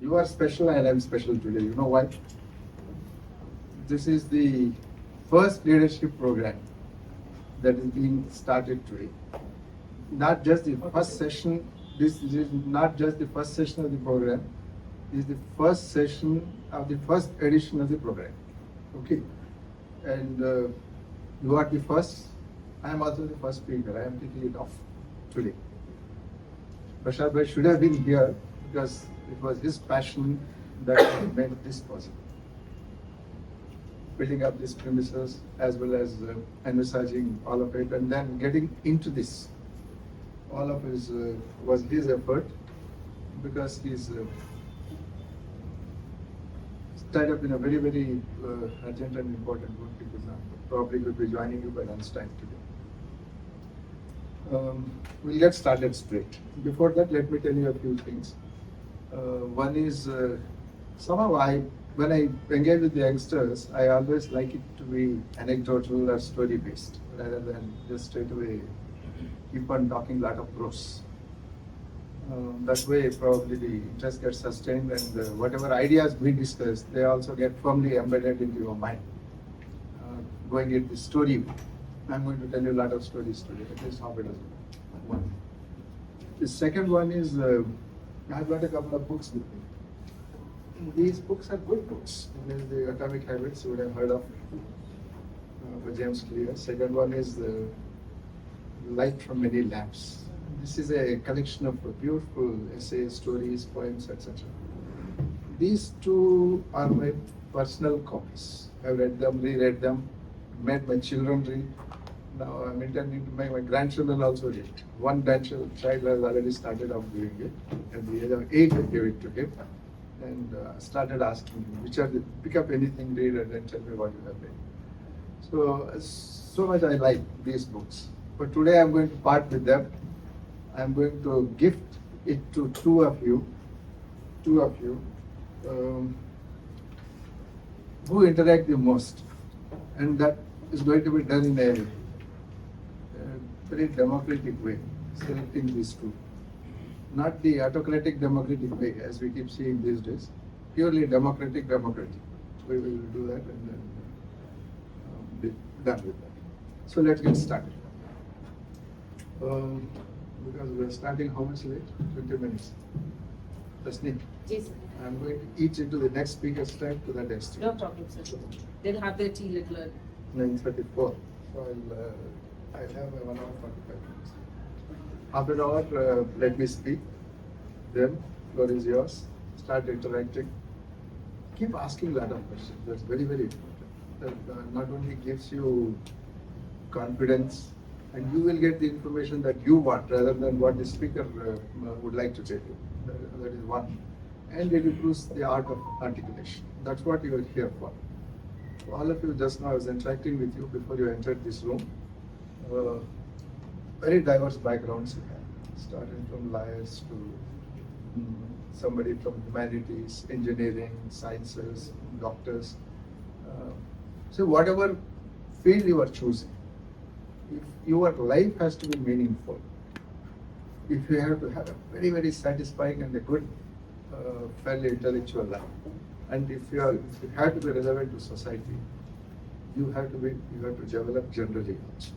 You are special and I'm special today. You know why? This is the first leadership program that is being started today. Not just the first session, this is not just the first session of the program, this is the first session of the first edition of the program. Okay? And you are the first, I am also the first speaker. I am taking it off today. Prashad Bhai should have been here because it was his passion that made this possible. Building up these premises as well as envisaging all of it and then getting into this. All of his was his effort because he's tied up in a very, very urgent and important work. He probably could be joining you by lunchtime today. We'll get started straight. Before that, let me tell you a few things. One is somehow when I engage with the youngsters, I always like it to be anecdotal or story based rather than just straight away keep on talking a lot of prose. That way, probably the interest gets sustained and whatever ideas we discuss, they also get firmly embedded into your mind. Going into the story, I'm going to tell you a lot of stories today, at least half a dozen. One. The second one is, I've got a couple of books with me. These books are good books. One is the Atomic Habits, you would have heard of, by James Clear. Second one is the Light from Many Lamps. This is a collection of beautiful essays, stories, poems, etc. These two are my personal copies. I've read them, reread them, made my children read. Now I'm intending to make my grandchildren also read. One grandchild has already started off doing it. At the age of 8, I gave it to him and started asking him, pick up anything, read it and tell me what you have read. So much I like these books. But today I'm going to part with them. I'm going to gift it to two of you who interact the most. And that is going to be done in a very democratic way, selecting these two. Not the autocratic democratic way as we keep seeing these days, purely democratic. We will do that and then be done with that. So let's get started. Because we are starting how much late? 20 minutes. Tasneem. Yes, sir. I'm going to each into the next speaker's time to that extent. No problem, sir. They'll have their tea little early. 9:34. So I'll have a 1 hour 45 minutes. After an hour, let me speak. Then, floor is yours. Start interacting. Keep asking a lot of questions. That's very, very important. That not only gives you confidence, and you will get the information that you want rather than what the speaker would like to tell you. That is one. And it improves the art of articulation. That's what you are here for. So all of you just now, I was interacting with you before you entered this room. Very diverse backgrounds you have, starting from lawyers to somebody from humanities, engineering, sciences, doctors. So whatever field you are choosing, if your life has to be meaningful, if you have to have a very, very satisfying and a good, fairly intellectual life, and if you have to be relevant to society, you have to develop generally also.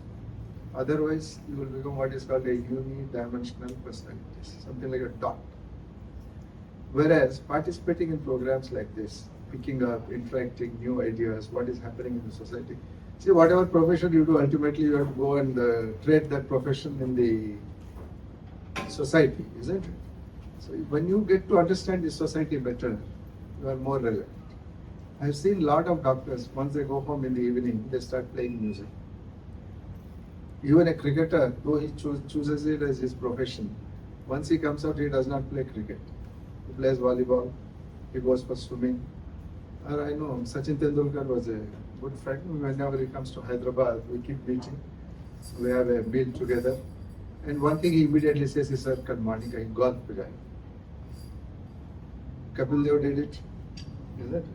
Otherwise, you will become what is called a unidimensional personality, something like a dot. Whereas participating in programs like this, picking up, interacting, new ideas, what is happening in the society. See, whatever profession you do, ultimately you have to go and trade that profession in the society, isn't it? So when you get to understand the society better, you are more relevant. I've seen a lot of doctors, once they go home in the evening, they start playing music. Even a cricketer, though he chooses it as his profession, once he comes out, he does not play cricket. He plays volleyball, he goes for swimming. Or I know Sachin Tendulkar was a good friend. Whenever he comes to Hyderabad, we keep meeting. We have a meal together. And one thing he immediately says is, sir, kal morning kahin golf pe jaye. Kapil Dev did it, isn't it?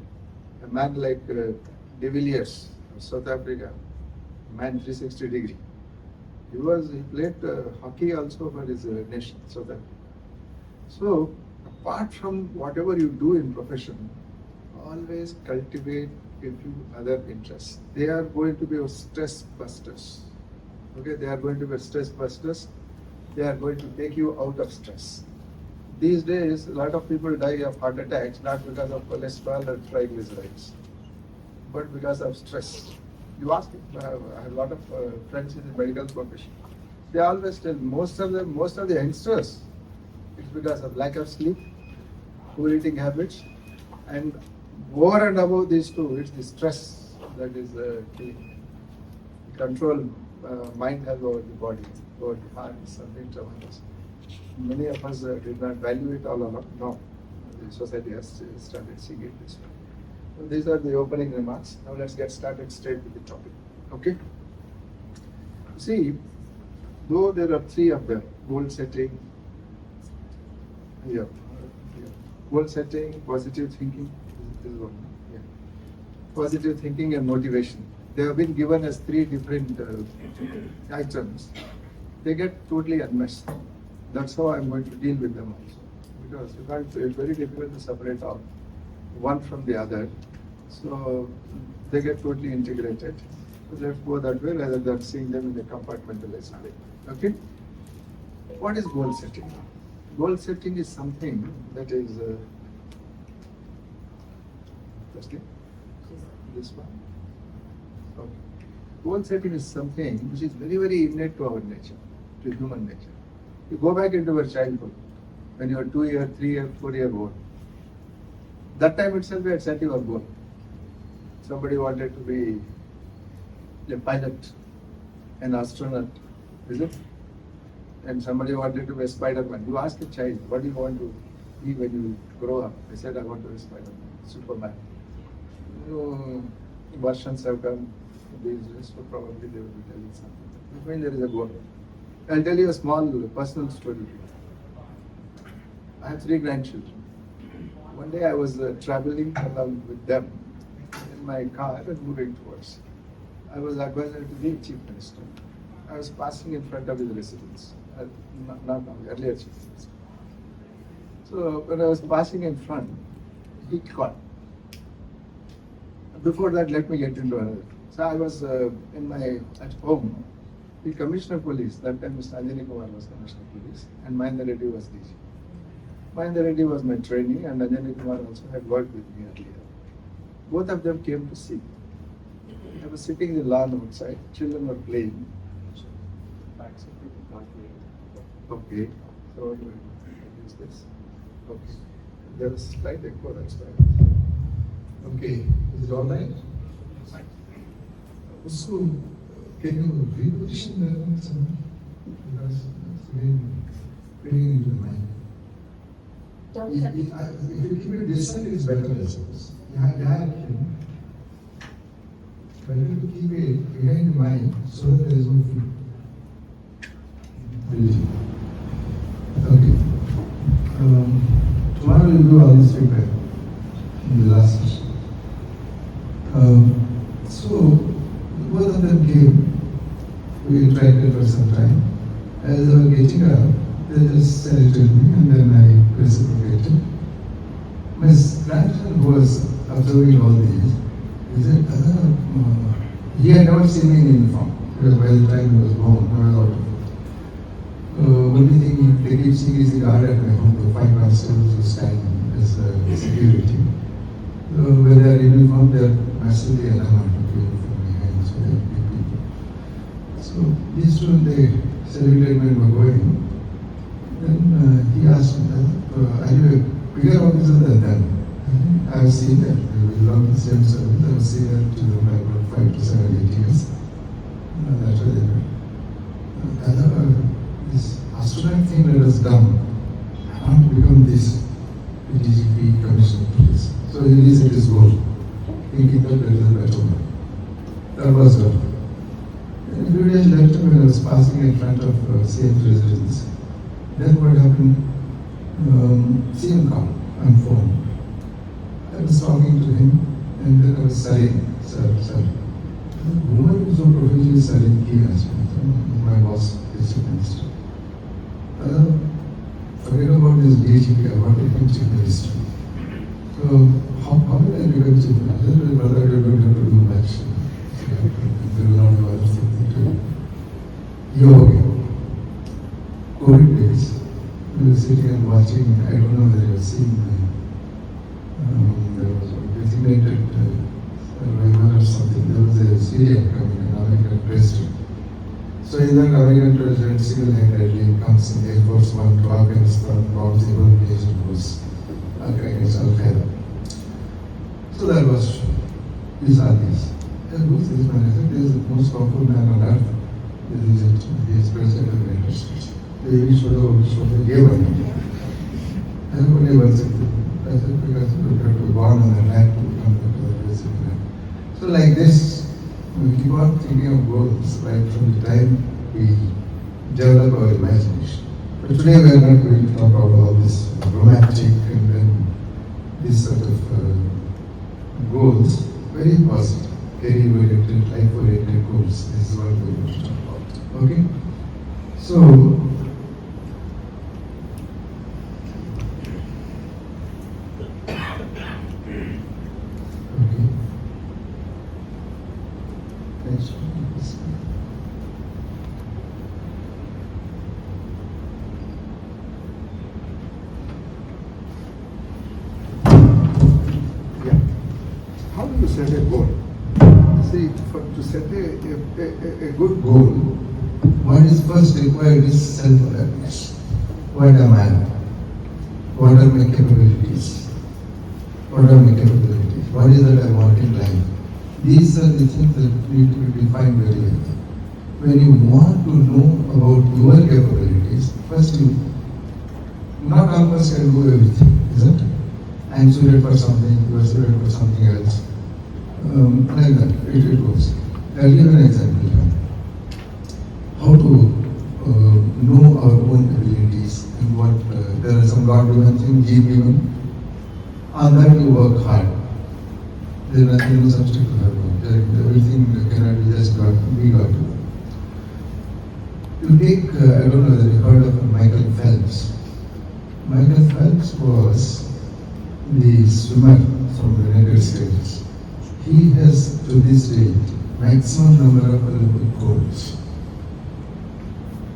A man like De Villiers of South Africa, man 360 degree. He played hockey also for his nation, South Africa. So apart from whatever you do in profession, always cultivate a few other interests. They are going to be your stress busters. Okay, they are going to be stress busters. They are going to take you out of stress. These days, a lot of people die of heart attacks not because of cholesterol or triglycerides, but because of stress. You ask, I have a lot of friends in the medical profession. They always tell most of the youngsters, it's because of lack of sleep, poor eating habits, and over and above these two, it's the stress that is killing. The control mind has over the body, over the heart is something tremendous. Many of us did not value it all along. No, the society has started seeing it this way. So these are the opening remarks. Now let's get started straight with the topic. Okay? See, though there are three of them, goal setting, goal setting, positive thinking, this is one. Yeah. Positive thinking and motivation. They have been given as three different items. They get totally unmeshed. That's how I'm going to deal with them also. Because you can't, it's very difficult to separate out one from the other. So they get totally integrated. So let's go that way rather than seeing them in a compartmentalized way. Okay? What is goal setting? Goal setting is something that is firstly, this one. Okay. Goal setting is something which is very, very innate to our nature, to human nature. You go back into your childhood, when you are 2 year, 3 year, 4 year old. That time itself you had set your goal. Somebody wanted to be a pilot, an astronaut, is it? And somebody wanted to be a Spider-Man. You ask a child, what do you want to be when you grow up? They said, I want to be Spider-Man, Superman. Versions have come these days, so probably they will be telling something. Which means there is a goal. I'll tell you a small personal story. I have 3 grandchildren. One day I was traveling along with them in my car and moving towards. I was advisor to the Chief Minister. I was passing in front of his residence, not now, earlier Chief Minister. So when I was passing in front, he called. Before that, let me get into another. So I was at home. The Commissioner of Police, that time Mr. Anjani Kumar was Commissioner of Police, and Mahendra Reddy was DG. Mahendra Reddy was my trainee, and Anjani Kumar also had worked with me earlier. Both of them came to see me. I was sitting in the lawn outside, children were playing. Okay, so what do I use this? Okay, there was slight echo, that's why. Okay, is it all right? So, can you reposition that somewhere? Because it's bringing into the mind. If you keep it distant, it's better, I suppose. But you have to keep it behind the mind so that there is no fear. Okay. Tomorrow we'll do all this feedback in the last session. So, both of them came. We interacted for some time. As they were getting up, they just saluted me and then I reciprocated. My grandson who was observing all these, he said, he had never seen me in uniform because by the time he was born, I was out of it. Only thing they keep seeing is the guard at my home, the 5 constables who stand as security. When they are in uniform, they are massively alarmed to from behind, so they are big people. So these two, they saluted when we were going. Then he asked me, are you a bigger officer than them? I was senior. We belong to the same service. I was senior to them by about 5 to 7, 8 years. That's what they were. This astronaut thing that was done, I want to become this DGP Commissioner of Police. So he set his goal, thinking that there is a better one. That was done. And a few days later, when I was passing in front of CM residence, then what happened? CM called on phone. I was talking to him, and then I was studying, sir. The woman who was so professionally studying, he asked me, my boss, is a minister. Forget about this is DGP, I want to become Chief Minister. So how will I become Chief Minister? Brother, you don't have to do much. There is not much something to do. Yoga. COVID days, we were sitting and watching, I don't know whether you have seen, there was a designated survivor or something, there was a Syrian coming, an American president. So in that American president single-handedly comes in Air Force One to Afghanistan, bombs the whole place and goes against Al-Qaeda. So that was, we saw this. And who is this man? I said, this is the most powerful man on earth. This is it. He is president of the United States. They should have given him. Everybody was it. I said, because we have to be born on the land to become the president. So like this, we keep on thinking of goals right from the time we develop our imagination. But today we are not going to talk about all this romantic and then this sort of goals, very positive, career-oriented, life-oriented goals. This is what we are going to talk about. Okay? So, okay. Next one. Yeah. How do you set a goal? See, to set a good goal, What is first required is self-awareness. What am I? What are my capabilities? What are my capabilities? What is that I want in life? These are the things that need to be defined very well. When you want to know about your capabilities, first you, not all of us can do everything, isn't it? I am suited for something, you are suited for something else. Like that, it goes. I'll give an example here. How to know our own abilities and what there are some God-given things, given. On that you work hard. There is nothing no substitute for hard work. Everything cannot be just God, we got to. You take, I don't know whether you heard of Michael Phelps. Michael Phelps was the swimmer from the United States. He has to this date maximum number of Olympic golds.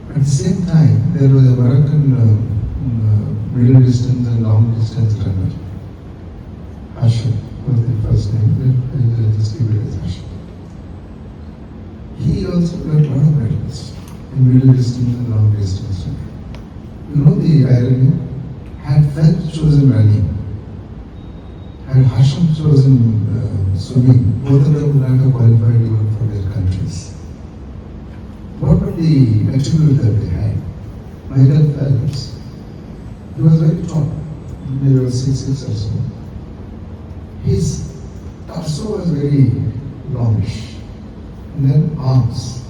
At the same time, there was a American middle distance and long distance runner, Hashim was the first name, just leave it as Hashim. He also got a lot of medals in middle distance and long distance running. You know the irony? Had Phelps chosen running, had Hashim chosen swimming, both of them would not have qualified even for their countries. What were the attributes that they had? Michael Phelps, he was very tall, maybe was 6'6" or so. His torso was very longish, and then arms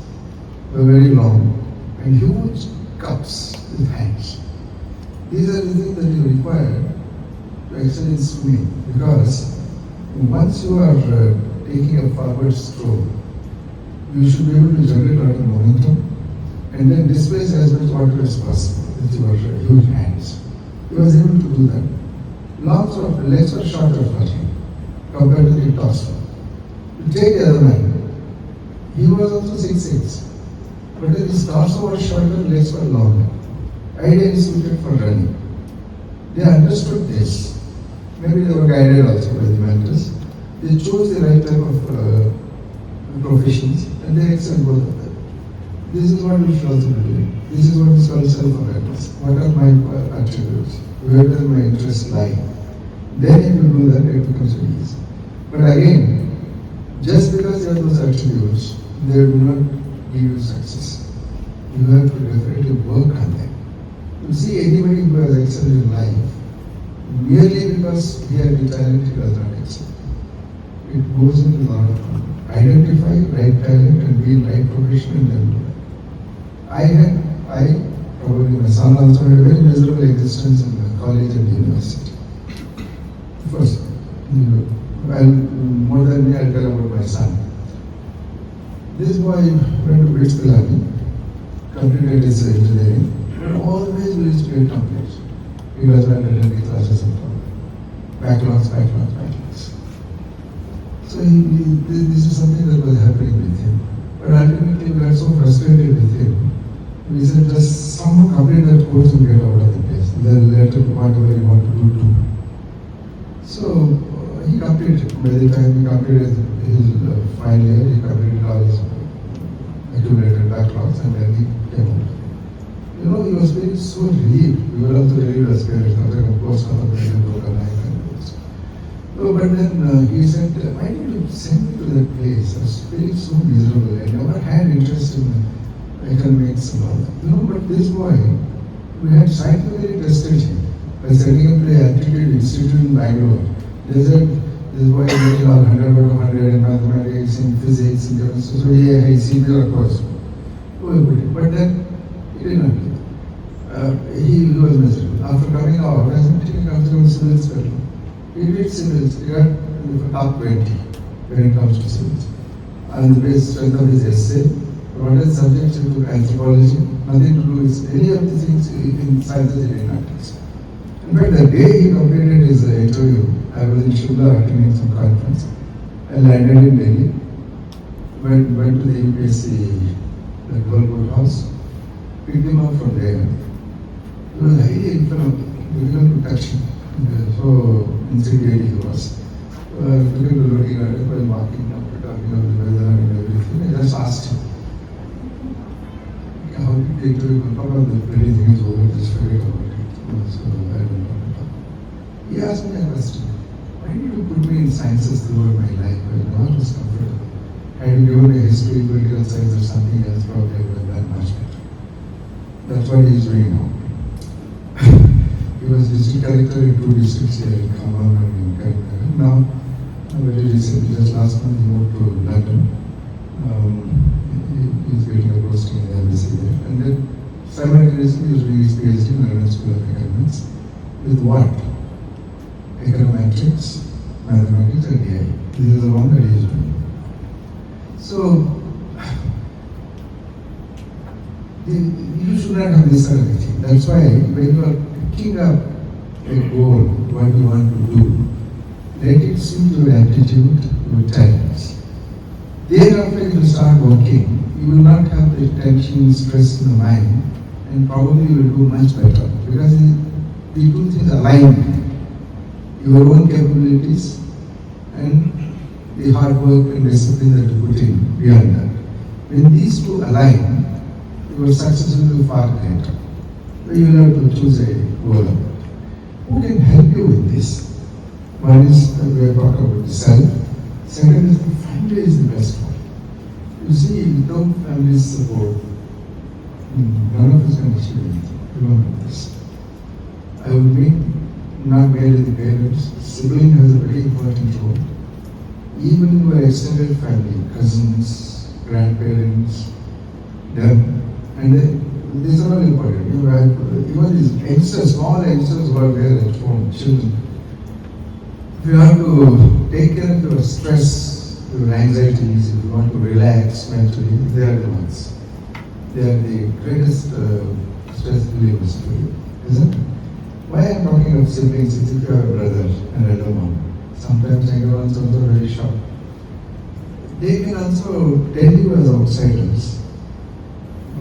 were very long, and huge cups with hands. These are the things that you require to excel in swimming, because once you are taking a forward stroke, you should be able to generate a lot of momentum and then displace as much water as possible with your huge hands. He was able to do that. Legs were shorter for him compared to the torso. You take the other man, he was also 6'6", but his torso was shorter, legs were longer. Ideally suited for running. They understood this. Maybe they were guided also by the mentors. They chose the right type of professions and they excel both of them. This is what we should also be doing. This is what is called self-awareness. What are my attributes? Where does my interest lie? Then if you do that, it becomes very easy. But again, just because you have those attributes, they do not give you success. You have to definitely work on them. You see, anybody who has excelled in life, merely because he has the talent, he does not excel. It goes into a lot of things. Identify right talent and be in right profession and then do that. Probably my son also had a very miserable existence in college and university. First, more than me, I'll tell about my son. This boy went to British completed his engineering, but always reached great knowledge. He was not attending classes at all. Backlogs. So this is something that was happening with him. But ultimately we got so frustrated with him. We said just somehow complete that course and get out of the place. Then later whatever you want to do. So he completed. By the time he completed his final year, he completed all his accumulated backlogs and then he came out. You know, he was feeling so relieved. We were also relieved as parents. Of course, not a very broken life and this. No, but then he said, why did you send me to that place? I was feeling so miserable. I never had interest in economics and all that. You know, but this boy, we had scientifically tested him by setting up the Aptitude Institute in Bangalore. They said, this boy is getting all 100 out of 100 in mathematics, in physics, in chemistry. So he senior course. But then he did not do it. He was miserable. After coming out, I said, he comes to civils fellow. He did civils. He got top 20 when it comes to civils. On the base strength of his essay, what is subject to anthropology, nothing to do with any of the things in sciences he did not teach. In fact, the day he completed his interview, I was in Shimla attending some conference. I landed in Delhi, went to the UPSC, the Gold House, picked him up from there. It was highly difficult to touch him. So instigating he was. Looking at it while walking up, talking about the weather and everything. I just asked him, how did you take to it? The everything is over, just forget about it. So I don't know. He asked me a question. Why did you put me in sciences throughout my life? I was comfortable. Had you given me history, political science or something else, probably I would have done much better. That's what he is doing now. He was district collector in 2 districts here in Khammam and in Calcutta. Now, very recently, just last month, he moved to London. He's getting a posting in the embassy there. And then simultaneously, he was doing his PhD in the London School of Economics. With what? Econometrics, mathematics, and AI. This is the one that he is doing. So, you should not have this kind of thing. That's why when you are picking up a goal, what you want to do, let it suit your aptitude, your talents. Thereafter, if you start working, you will not have the tension, stress in the mind, and probably you will do much better because the two things align. Your own capabilities and the hard work and discipline that you put in beyond that. When these two align, your success will be far greater. You will have to choose a goal. Who can help you with this? One is we are talking about the self. Second is the family is the best one. You see, without family support, none of us can achieve anything. Remember this. I would mean not merely the parents. Sibling has a very important role. Even your extended family, cousins, grandparents, them, and these are all important. Even these youngsters, small youngsters who are there at home, children. If you have to take care of your stress, your anxieties, if you want to relax mentally, they are the ones. They are the greatest stress relievers for you, isn't it? Why I am talking of siblings is if you have a brother and elder mom. Sometimes younger ones also very sharp. They can also tell you as outsiders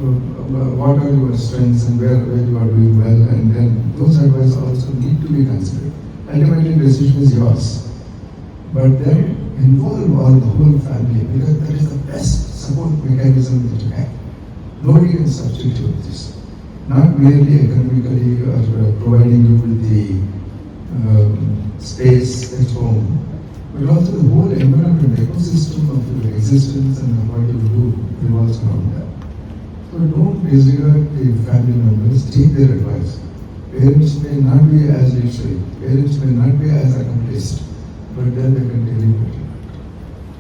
what are your strengths and where you are doing well, and then those advice also need to be considered. Ultimately, the decision is yours. But then involve all the whole family because that is the best support mechanism that you have. Nobody can substitute this. Not merely economically or providing you with the space at home, but also the whole environment, ecosystem of your existence and what you do revolves around that. So don't disregard the family members, take their advice. Parents may not be as literate, parents may not be as accomplished, but then they can tell you better.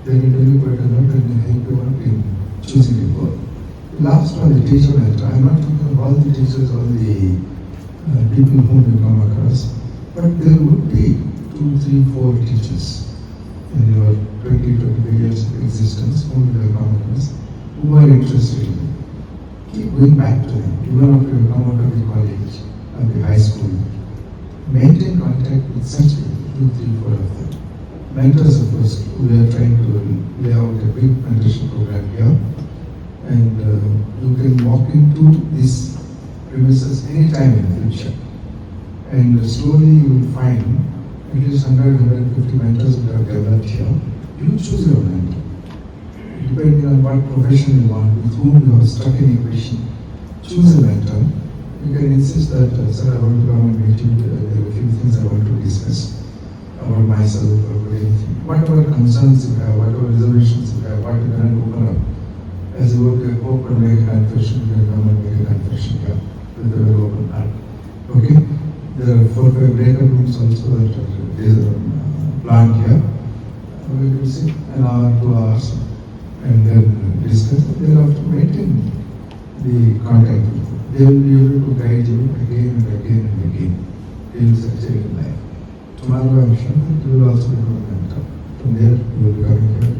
They can tell you better and they help you out in choosing a goal. Last one, the teacher matter. I'm not talking of all the teachers, all the people whom you come across, but there would be 2, 3, 4 teachers in your 20, 25 years of existence whom you have come across who are interested in you. Keep going back to them, even after you come out of the college, of the high school. maintain contact with such 2, 3, 4 of them. Mentors, of course, we are trying to lay out a big mentorship program here, and you can walk into these premises anytime in the future, and slowly you will find at least 100-150 mentors that are developed here. You choose your mentor, depending on what profession you want, with whom you are stuck in equation. Choose a mentor. You can insist that, sir, I want to come and meet you. There are a few things I want to discuss about myself or about anything. Whatever concerns you have, whatever reservations you have, what you can open up. As you work and make a confession, you can come and make a confession here with a very open heart. Okay? There are 4 or 5 breakout rooms also that are planned here. We will sit an hour, 2 hours, and then discuss. They will have to maintain the contact with you. They will be able to guide you again and again and again. They will succeed in life. Tomorrow I am sure that you will also become a mentor. From there you will be coming here